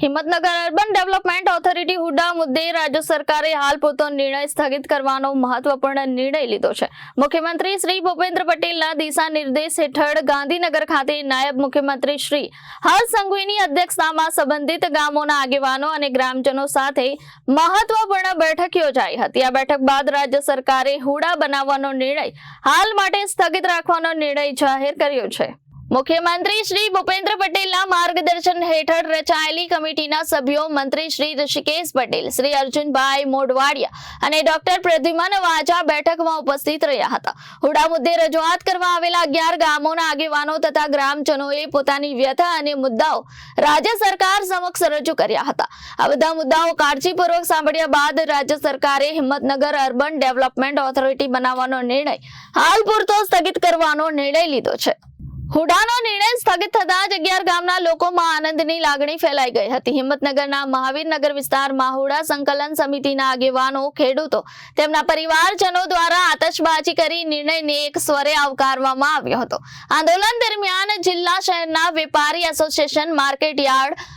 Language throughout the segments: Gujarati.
Himmatnagar urban development authority Hooda મુદ્દે રાજ્ય સરકારે હાલ પૂરતો નિર્ણય સ્થગિત કરવાનો મહત્વપૂર્ણ નિર્ણય લીધો છે। મુખ્યમંત્રી શ્રી ભૂપેન્દ્ર પટેલના દિશા નિર્દેશ હેઠળ ગાંધીનગર ખાતે નાયબ મુખ્યમંત્રી શ્રી હર્ષ સંઘવીની અધ્યક્ષતામાં સંબંધિત ગામોના આગેવાનો અને ગ્રામજનો સાથે મહત્વપૂર્ણ બેઠક યોજાઈ હતી। આ બેઠક બાદ રાજ્ય સરકારે હુડા બનાવવાનો નિર્ણય હાલ માટે સ્થગિત રાખવાનો નિર્ણય જાહેર કર્યો છે। મુખ્યમંત્રી શ્રી ભૂપેન્દ્ર પટેલના માર્ગદર્શન હેઠળ રચાયેલી કમિટીના સભ્યો મંત્રી શ્રી ઋષિકેશ પટેલ, શ્રી અર્જુનભાઈ મોઢવાડિયા અને ડોક્ટર પ્રદ્યુમન વાજા બેઠકમાં ઉપસ્થિત રહ્યા હતા। હુડા મુદ્દે રજૂઆત કરવા આવેલા 11 ગામોના આગેવાનો તથા ગ્રામજનોએ પોતાની વ્યથા અને મુદ્દાઓ રાજ્ય સરકાર સમક્ષ રજૂ કર્યા હતા। આ બધા મુદ્દાઓ કાળજીપૂર્વક સાંભળ્યા બાદ રાજ્ય સરકારે હિંમતનગર અર્બન ડેવલપમેન્ટ ઓથોરિટી બનાવવાનો નિર્ણય હાલ પૂરતો સ્થગિત કરવાનો નિર્ણય લીધો છે। હુડાનો નિર્ણય સ્થગિત થતા જ 11 ગામના લોકોમાં આનંદની લાગણી ફેલાઈ ગઈ હતી। હિંમતનગરના મહાવીરનગર વિસ્તારમાં હુડા સંકલન સમિતિના આગેવાનો, ખેડૂતો, તેમના પરિવારજનો દ્વારા આતશબાજી કરી નિર્ણયને એક સ્વરે આવકારવામાં આવ્યો હતો। આંદોલન દરમિયાન જિલ્લા શહેરના વેપારી association, market yard,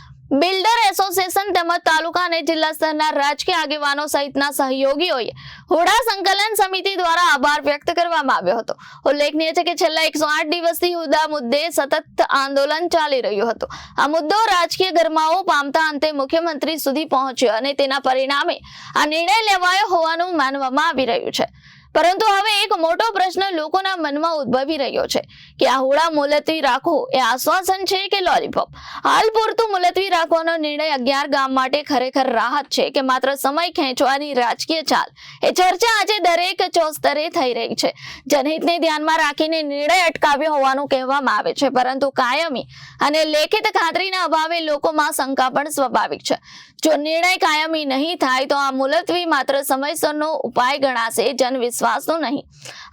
builder association તેમજ તાલુકા અને જિલ્લા સ્તરના રાજકીય આગેવાનો સહિતના સહયોગીઓએ હુડા સંકલન સમિતિ દ્વારા આભાર વ્યક્ત કરવામાં આવ્યો હતો। ઉલ્લેખનીય છે કે છેલ્લા 108 દિવસથી હુડા મુદ્દે સતત આંદોલન ચાલી રહ્યું હતું। આ મુદ્દો રાજકીય ગરમાવો પામતા અંતે મુખ્યમંત્રી સુધી પહોંચ્યો અને તેના પરિણામે આ નિર્ણય લેવાયો હોવાનું માનવામાં આવી રહ્યું છે। પરંતુ હવે એક મોટો પ્રશ્ન લોકોના મનમાં ઉદ્ભવી રહ્યો છે કે આ હુડા મુલતવી રાખવું એ આશ્વાસન છે કે લોલીપોપ? હાલ પૂરતું મુલતવી રાખવાનો નિર્ણય 11 ગામ માટે ખરેખર રાહત છે કે માત્ર સમય ખેંચવાની રાજકીય ચાલ? એ ચર્ચા આજે દરેક ચોસ્તરે થઈ રહી છે। જનહિતને ધ્યાનમાં રાખીને નિર્ણય અટકાવ્યો હોવાનું કહેવામાં આવે છે, પરંતુ કાયમી અને લેખિત ખાતરીના અભાવે લોકોમાં શંકા પણ સ્વાભાવિક છે। જો નિર્ણય કાયમી નહીં થાય તો આ મુલતવી માત્ર સમયસરનો ઉપાય ગણાશે, જનવિશ્વાસનો નહીં।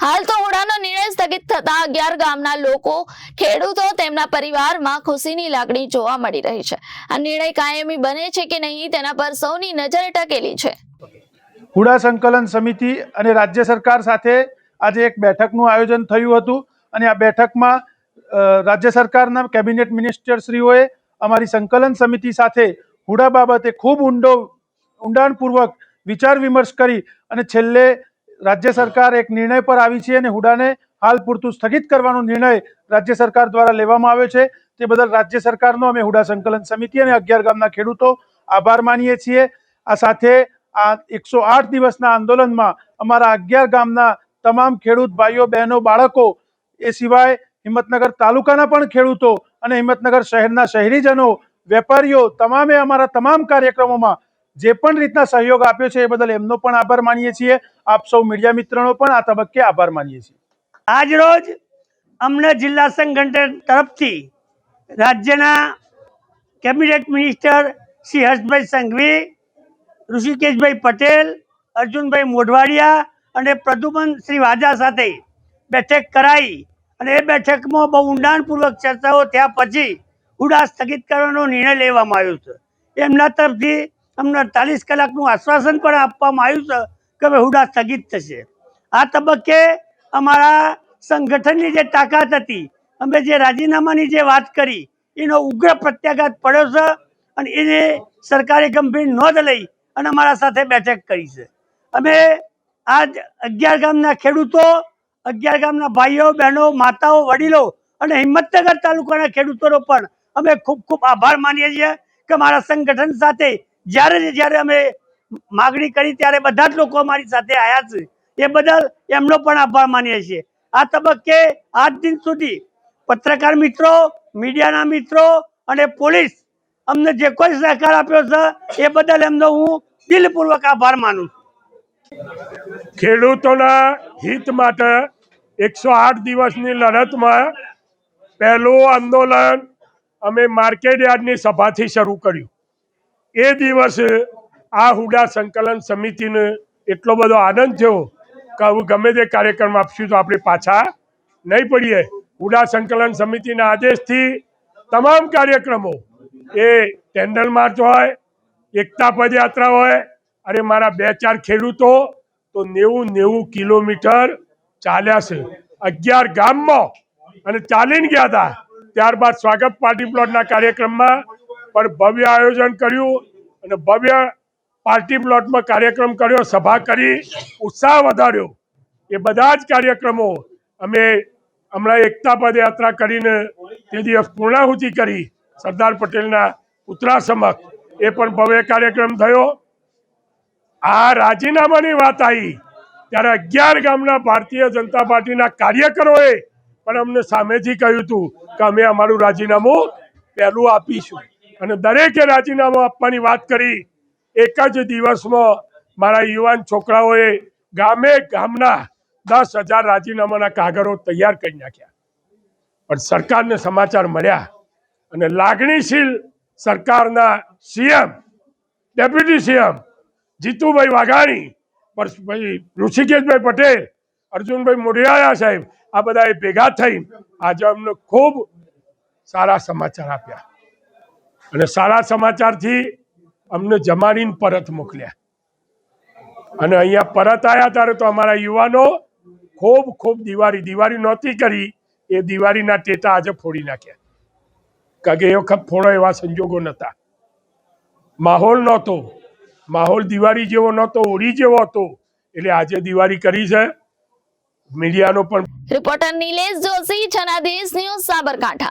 હાલ તો હુડાનો નિર્ણય સ્થગિત થતા 11 ગામના લોકો, ખેડૂતો, તેમના પરિવારમાં ખુશીની લાગણી જોવા મળી રહી છે। આ નિર્ણય કાયમી બને છે કે નહીં તેના પર સૌની નજર ટકેલી છે। હુડા સંકલન સમિતિ અને રાજ્ય સરકાર સાથે આજે એક બેઠકનું આયોજન થયું હતું અને આ બેઠકમાં રાજ્ય સરકારના કેબિનેટ મિનિસ્ટરશ્રીઓએ અમારી સંકલન સમિતિ સાથે હુડા બાબતે ખૂબ ઊંડાણપૂર્વક વિચાર વિમર્શ કરી અને છેલ્લે રાજ્ય સરકાર એક નિર્ણય પર આવી છે અને હુડાને હાલ પૂરતું સ્થગિત કરવાનો નિર્ણય રાજ્ય સરકાર દ્વારા લેવામાં આવ્યો છે। તે બદલ રાજ્ય સરકારનો અમે હુડા સંકલન સમિતિ અને 11 ગામના ખેડૂતો આભાર માનીએ છીએ। આ સાથે આ 108 દિવસના આંદોલનમાં અમારા 11 ગામના તમામ ખેડૂત ભાઈઓ, બહેનો, બાળકો, એ સિવાય હિંમતનગર તાલુકાના પણ ખેડૂતો અને હિંમતનગર શહેરના શહેરીજનો, વેપારીઓ, તમામે અમારા તમામ કાર્યક્રમોમાં જે પણ રીતના સહયોગ આપ્યો છે એ બદલ એમનો પણ આભાર માનીએ છીએ। આપ સૌ મીડિયા મિત્રોનો પણ આ તબક્કે આભાર માનીએ છીએ। આજ રોજ અમને જિલ્લા સંગઠન તરફથી રાજ્યના કેબિનેટ મિનિસ્ટર શ્રી હર્ષભાઈ સંઘવી, ઋષિકેશભાઈ પટેલ, અર્જુનભાઈ મોઢવાડિયા અને પ્રદ્યુમન શ્રી વાજા સાથે બેઠક કરાઈ અને એ બેઠકમાં બહુ ઊંડાણપૂર્વક ચર્ચાઓ થયા પછી હુડા સ્થગિત કરવાનો નિર્ણય લેવામાં આવ્યો છે। એમના તરફથી અમને 48 કલાકનું આશ્વાસન પણ આપવામાં આવ્યું છે કે હવે હુડા સ્થગિત થશે। આ તબક્કે અમારા સંગઠનની જે તાકાત હતી, અમે જે રાજીનામાની જે વાત કરી એનો ઉગ્ર પ્રત્યાઘાત પડ્યો છે અને એને સરકારે ગંભીર નોંધ લઈ અને અમારા સાથે બેઠક કરી છે। અમે આજ 11 ગામના ખેડૂતો, 11 ગામના ભાઈઓ, બહેનો, માતાઓ, વડીલો અને હિંમતનગર તાલુકાના ખેડૂતોનો પણ અમે ખૂબ ખૂબ આભાર માનીએ છીએ કે મારા સંગઠન સાથે જ્યારે અમે માગણી કરી ત્યારે બધા જ લોકો અમારી સાથે આવ્યા છે। એ બદલ એમનો પણ આભાર માનીએ છીએ। આ તબક્કે આજ દિન સુધી પત્રકાર મિત્રો, મીડિયાના મિત્રો અને પોલીસ અમને જે કોઈ સહકાર આપ્યો છે એ બદલ એમનો હું દિલપૂર્વક આભાર માનું છું। ખેડૂતોના હિત માટે 108 દિવસની લડતમાં પહેલું આંદોલન અમે માર્કેટ યાર્ડની સભાથી શરૂ કર્યું। એ દિવસે આ હુડા સંકલન સમિતિને એટલો બધો આનંદ થયો કે હવે ગમે તે કાર્યક્રમ આપશું તો આપણે પાછા નહીં પડીએ। હુડા સંકલન સમિતિના આદેશથી તમામ કાર્યક્રમો, એ કેન્ડલ માર્ચ હોય, એકતા પદયાત્રા હોય, અને મારા 2-4 ખેડૂતો તો 90 કિલોમીટર ચાલ્યા છે 11 ગામમાં અને ચાલીને ગયા હતા। ત્યારબાદ સ્વાગત પાર્ટી પ્લોટના કાર્યક્રમમાં પણ ભવ્ય આયોજન કર્યું અને ભવ્ય પાર્ટી પ્લોટમાં કાર્યક્રમ કર્યો, સભા કરી, ઉત્સાહ વધાર્યો. એ બધા જ કાર્યક્રમો અમે હમણાં એકતા પદયાત્રા કરીને તે દિવસ પૂર્ણાહુતિ કરી સરદાર પટેલના પુતળા સમક્ષ. એ પણ ભવ્ય કાર્યક્રમ થયો. આ રાજીનામાની વાત આવી ત્યારે 11 ગામના ભારતીય જનતા પાર્ટીના કાર્યકરોએ પણ અમને સામેથી કહ્યું હતું કે અમે અમારું રાજીનામું પહેલું આપીશું, અને દરેકે રાજીનામું આપવાની વાત કરી. એક જ દિવસમાં મારા યુવાન છોકરાઓએ ગામના 10,000 રાજીનામાના કાગળો તૈયાર કરી નાખ્યા. પણ સરકારને સમાચાર મળ્યા અને લાગણીશીલ સરકારના CM, deputy CM Jitubhai Vaghani, ભાઈ ઋષિકેશભાઈ પટેલ, અર્જુનભાઈ મોઢિયાળા સાહેબ, આ બધાએ ભેગા થઈ આજે અમને ખૂબ સારા સમાચાર આપ્યા અને સારા સમાચારથી અમને જમાડીને પરત મોકલ્યા. અને અહીંયા પરત આવ્યા ત્યારે તો અમારા યુવાનો ખૂબ દિવાળી નહોતી કરી, એ દિવાળીના ટેટા આજે ફોડી નાખ્યા. કારણ કે એ વખત ફોડો એવા સંજોગો નહોતા, માહોલ નહોતો, માહોલ દિવાળી જેવો નહોતો, હોળી જેવો હતો. એટલે આજે દિવાળી કરી છે. મીડિયાનો પણ રિપોર્ટર નિલેશ જોશી, જનાદેશ ન્યૂઝ, સાબરકાંઠા.